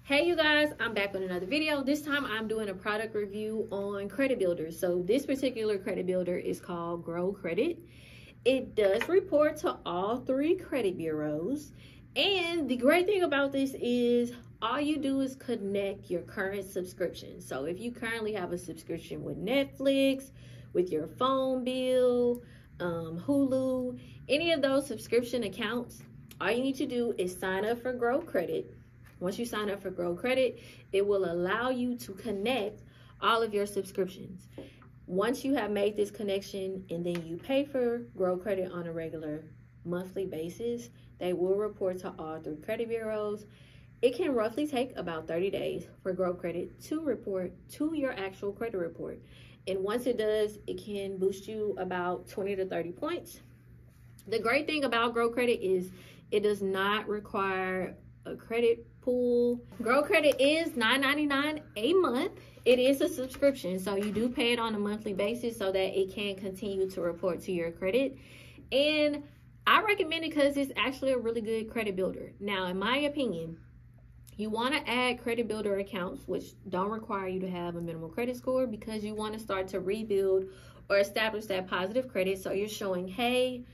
Hey you guys, I'm back with another video. This time I'm doing a product review on credit builders. So this particular credit builder is called Grow Credit. It does report to all 3 credit bureaus. And the great thing about this is all you do is connect your current subscription. So if you currently have a subscription with Netflix, with your phone bill, Hulu, any of those subscription accounts, all you need to do is sign up for Grow Credit. Once you sign up for Grow Credit, it will allow you to connect all of your subscriptions. Once you have made this connection and then you pay for Grow Credit on a regular monthly basis, they will report to all 3 credit bureaus. It can roughly take about 30 days for Grow Credit to report to your actual credit report. And once it does, it can boost you about 20 to 30 points. The great thing about Grow Credit is it does not require a credit pool. Grow Credit is $9.99 a month. It is a subscription, so you do pay it on a monthly basis so that it can continue to report to your credit. And I recommend it because it's actually a really good credit builder. Now, in my opinion, you want to add credit builder accounts which don't require you to have a minimal credit score, because you want to start to rebuild or establish that positive credit. So you're showing, hey,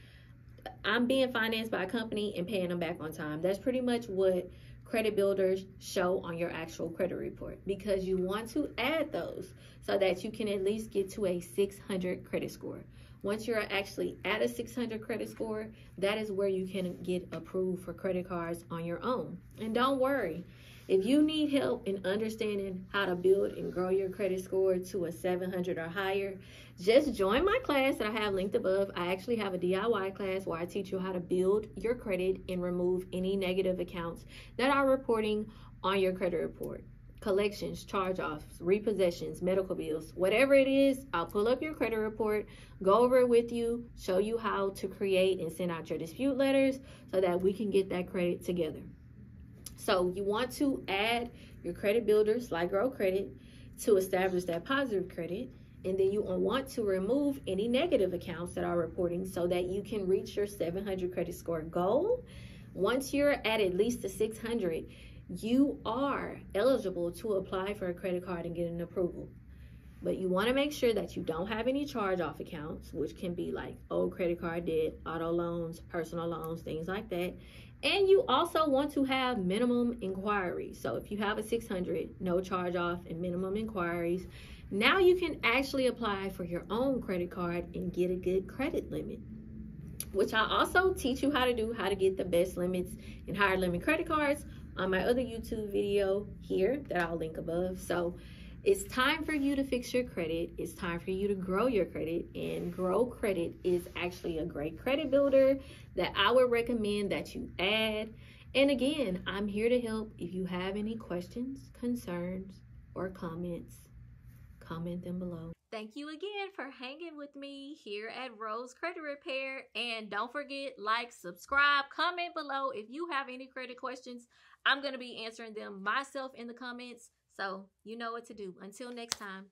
I'm being financed by a company and paying them back on time. That's pretty much what credit builders show on your actual credit report, because you want to add those so that you can at least get to a 600 credit score. Once you're actually at a 600 credit score, that is where you can get approved for credit cards on your own. And don't worry, if you need help in understanding how to build and grow your credit score to a 700 or higher, just join my class that I have linked above. I actually have a DIY class where I teach you how to build your credit and remove any negative accounts that are reporting on your credit report. Collections, charge-offs, repossessions, medical bills, whatever it is, I'll pull up your credit report, go over it with you, show you how to create and send out your dispute letters so that we can get that credit together. So you want to add your credit builders like Grow Credit to establish that positive credit. And then you want to remove any negative accounts that are reporting so that you can reach your 700 credit score goal. Once you're at least the 600, you are eligible to apply for a credit card and get an approval. But you want to make sure that you don't have any charge-off accounts, which can be like old credit card debt, auto loans, personal loans, things like that. And you also want to have minimum inquiries. So if you have a 600, no charge-off and minimum inquiries, now you can actually apply for your own credit card and get a good credit limit, which I also teach you how to do, how to get the best limits and higher limit credit cards on my other YouTube video here that I'll link above. So it's time for you to fix your credit. It's time for you to grow your credit, and Grow Credit is actually a great credit builder that I would recommend that you add. And again, I'm here to help. If you have any questions, concerns, or comments, comment them below. Thank you again for hanging with me here at Rose Credit Repair. And don't forget, like, subscribe, comment below. If you have any credit questions, I'm going to be answering them myself in the comments. So you know what to do. Until next time.